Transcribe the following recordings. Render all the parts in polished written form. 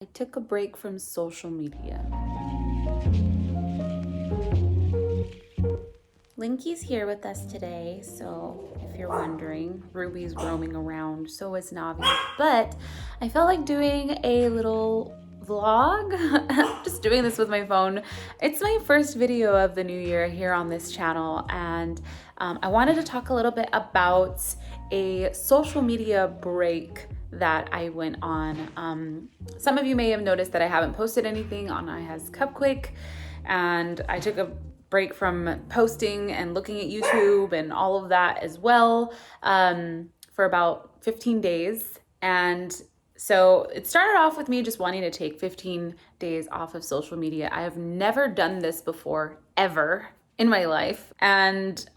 I took a break from social media. Linky's here with us today, so if you're wondering, Ruby's roaming around, so is Navi. But I felt like doing a little vlog, just doing this with my phone. It's my first video of the new year here on this channel, and I wanted to talk a little bit about a social media break that I went on. Some of you may have noticed that I haven't posted anything on TiffyQuake, and I took a break from posting and looking at YouTube and all of that as well for about 15 days. And so it started off with me just wanting to take 15 days off of social media. I have never done this before, ever in my life. And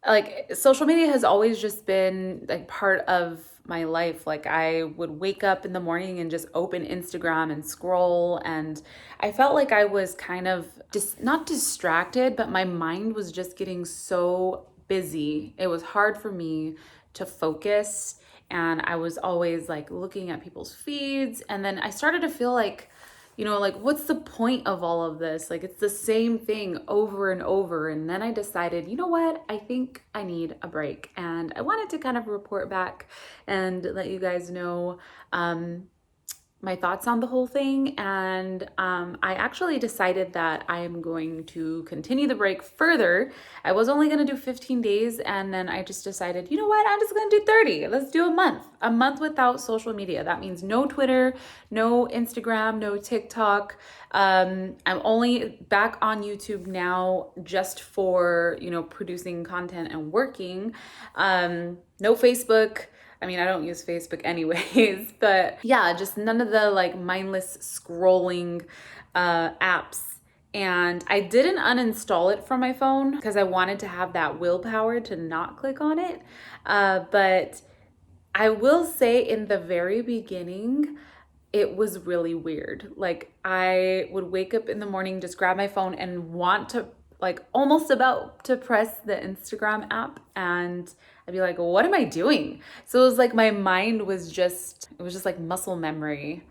like social media has always just been like part of my life. Like I would wake up in the morning and just open Instagram and scroll, and I felt like I was kind of just not distracted, but my mind was just getting so busy. It was hard for me to focus, and I was always like looking at people's feeds, and then I started to feel like, like, what's the point of all of this? Like, it's the same thing over and over. And then I decided, you know what? I think I need a break. And I wanted to kind of report back and let you guys know my thoughts on the whole thing. And I actually decided that I am going to continue the break further. I was only going to do 15 days, and then I just decided, you know what, I'm just going to do 30. Let's do a month without social media. That means no Twitter, no Instagram, no TikTok. I'm only back on YouTube now just for, producing content and working. No Facebook. I mean, I don't use Facebook anyways, but yeah, just none of the like mindless scrolling apps. And I didn't uninstall it from my phone because I wanted to have that willpower to not click on it. But I will say in the very beginning, it was really weird. Like I would wake up in the morning, just grab my phone and want to like almost about to press the Instagram app, and I'd be like, what am I doing? So it was like my mind was just, it was just like muscle memory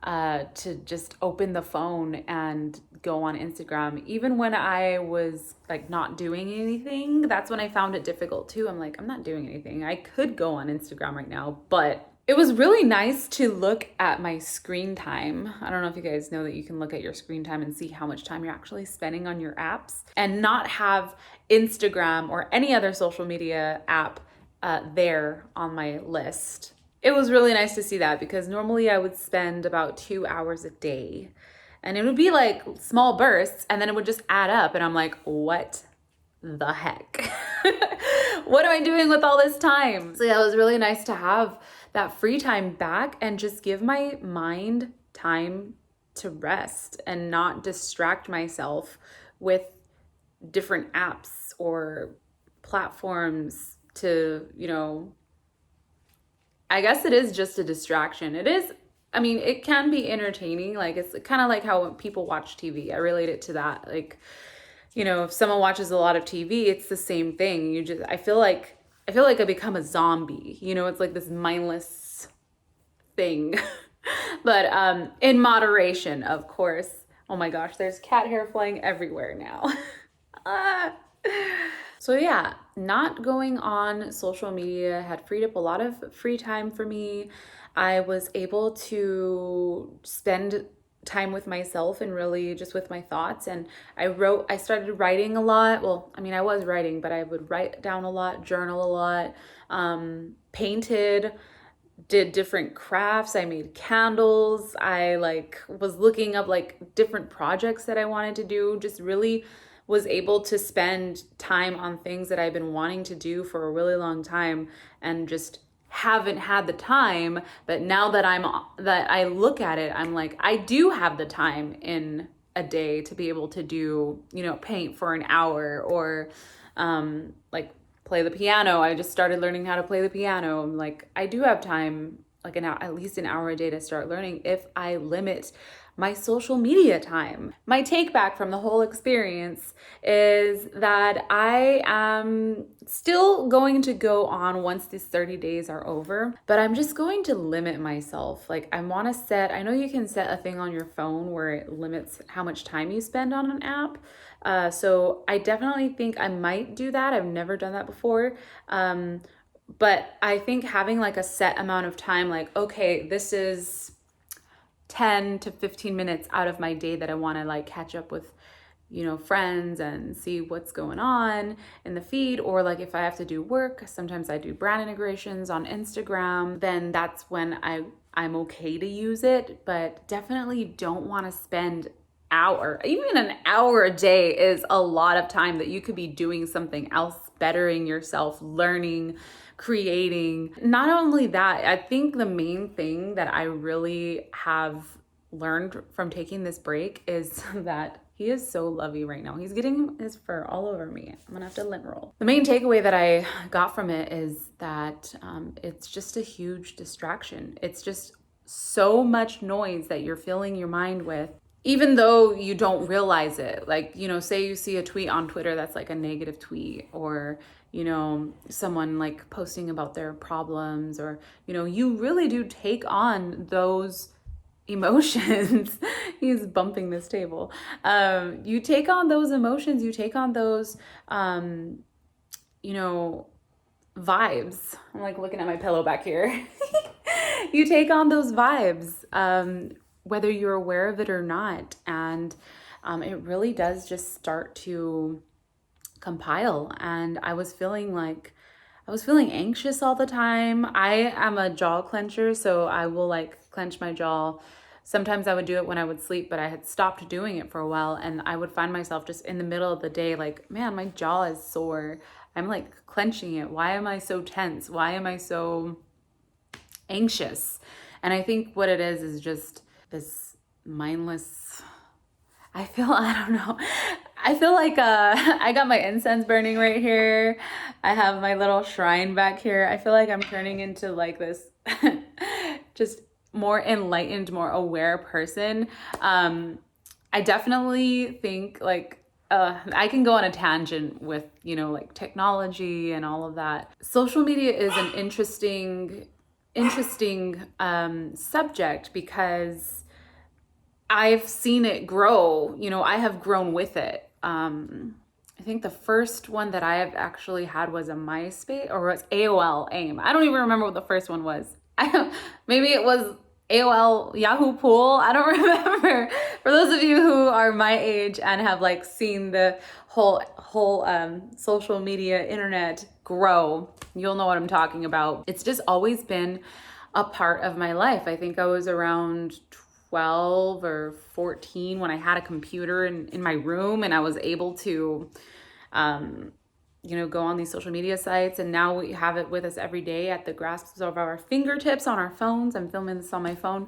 to just open the phone and go on Instagram. Even when I was like not doing anything, that's when I found it difficult too. I'm like, I'm not doing anything. I could go on Instagram right now, but it was really nice to look at my screen time. I don't know if you guys know that you can look at your screen time and see how much time you're actually spending on your apps, and not have Instagram or any other social media app there on my list. It was really nice to see that, because normally I would spend about 2 hours a day, and it would be like small bursts, and then it would just add up, and I'm like, what the heck? What am I doing with all this time? So yeah, it was really nice to have that free time back and just give my mind time to rest and not distract myself with different apps or platforms to, I guess it is just a distraction. It is, I mean, it can be entertaining. Like it's kind of like how people watch TV. I relate it to that. Like, if someone watches a lot of TV, it's the same thing. I feel like I become a zombie. It's like this mindless thing. But in moderation, of course. Oh my gosh, there's cat hair flying everywhere now. Ah. So yeah, not going on social media had freed up a lot of free time for me. I was able to spend time with myself and really just with my thoughts. And I started writing a lot. Well, I mean, I was writing, but I would write down a lot, journal a lot, painted, did different crafts. I made candles. I was looking up different projects that I wanted to do, just really was able to spend time on things that I've been wanting to do for a really long time and just haven't had the time. But now that I look at it, I'm like, I do have the time in a day to be able to do, paint for an hour, or play the piano. I just started learning how to play the piano. I'm like, I do have time like an hour, at least an hour a day to start learning if I limit my social media time. My take back from the whole experience is that I am still going to go on once these 30 days are over, but I'm just going to limit myself. Like I want to set, I know you can set a thing on your phone where it limits how much time you spend on an app. So I definitely think I might do that. I've never done that before. But I think having like a set amount of time, like, okay, this is 10 to 15 minutes out of my day that I want to like catch up with, you know, friends and see what's going on in the feed. Or like if I have to do work, sometimes I do brand integrations on Instagram, then that's when I'm okay to use it, but definitely don't want to spend even an hour a day is a lot of time that you could be doing something else, bettering yourself, learning, creating. Not only that, I think the main thing that I really have learned from taking this break is that he is so lovey right now. He's getting his fur all over me. I'm gonna have to lint roll. The main takeaway that I got from it is that it's just a huge distraction. It's just so much noise that you're filling your mind with, even though you don't realize it. Like, you know, say you see a tweet on Twitter that's like a negative tweet, or, you know, someone like posting about their problems, or, you know, you really do take on those emotions. He's bumping this table. You take on those emotions, you take on those, you know, vibes. I'm like looking at my pillow back here. You take on those vibes, whether you're aware of it or not. And it really does just start to compile. And I was feeling anxious all the time. I am a jaw clencher, so I will like clench my jaw. Sometimes I would do it when I would sleep, but I had stopped doing it for a while, and I would find myself just in the middle of the day like, man, my jaw is sore. I'm like clenching it. Why am I so tense? Why am I so anxious? And I think what it is just this mindless, I don't know. I feel like I got my incense burning right here. I have my little shrine back here. I feel like I'm turning into like this just more enlightened, more aware person. I definitely think like I can go on a tangent with, you know, like technology and all of that. Social media is an interesting subject because I've seen it grow. You know, I have grown with it. I think the first one that I have actually had was a MySpace, or was AOL AIM. I don't even remember what the first one was. Maybe it was AOL Yahoo Pool. I don't remember. For those of you who are my age and have like seen the whole social media internet grow, you'll know what I'm talking about. It's just always been a part of my life. I think I was around 12 or 14 when I had a computer in my room, and I was able to you know, go on these social media sites, and now we have it with us every day at the grasp of our fingertips on our phones. I'm filming this on my phone.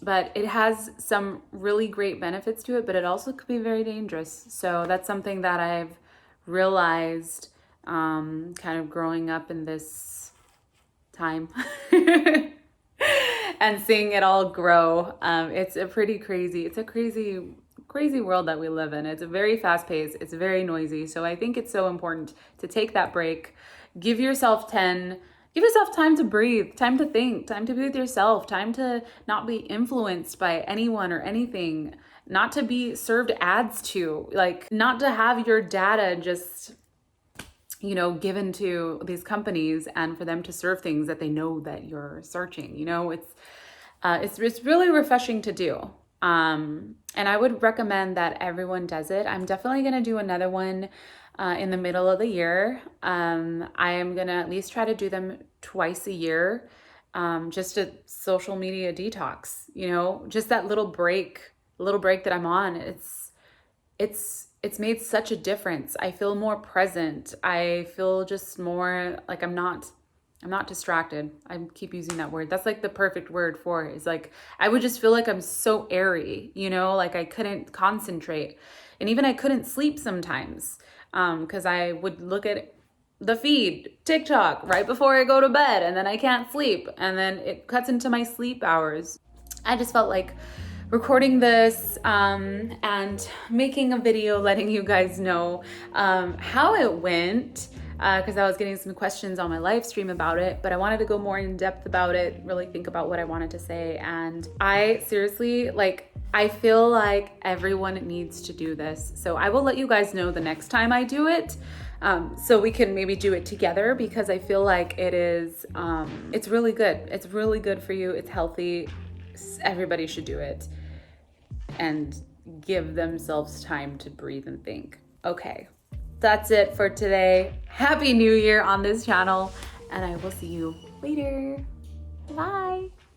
But it has some really great benefits to it, but it also could be very dangerous. So that's something that I've realized kind of growing up in this time. And seeing it all grow. It's a crazy world that we live in. It's a very fast paced, it's very noisy. So I think it's so important to take that break, give yourself time to breathe, time to think, time to be with yourself, time to not be influenced by anyone or anything, not to be served ads to, like not to have your data just, you know, given to these companies and for them to serve things that they know that you're searching. You know, it's really refreshing to do. And I would recommend that everyone does it. I'm definitely going to do another one in the middle of the year. I am going to at least try to do them twice a year, just a social media detox, you know, just that little break that I'm on. It's made such a difference. I feel more present. I feel just more like I'm not distracted. I keep using that word. That's like the perfect word for it. Is like, I would just feel like I'm so airy, you know, like I couldn't concentrate. And even I couldn't sleep sometimes because I would look at the feed, TikTok, right before I go to bed, and then I can't sleep, and then it cuts into my sleep hours. I just felt like recording this and making a video letting you guys know how it went, because I was getting some questions on my live stream about it, but I wanted to go more in depth about it, really think about what I wanted to say. And I seriously, like, I feel like everyone needs to do this. So I will let you guys know the next time I do it, so we can maybe do it together, because I feel like it is, it's really good. It's really good for you. It's healthy. Everybody should do it and give themselves time to breathe and think. Okay, that's it for today. Happy New Year on this channel, and I will see you later. Bye.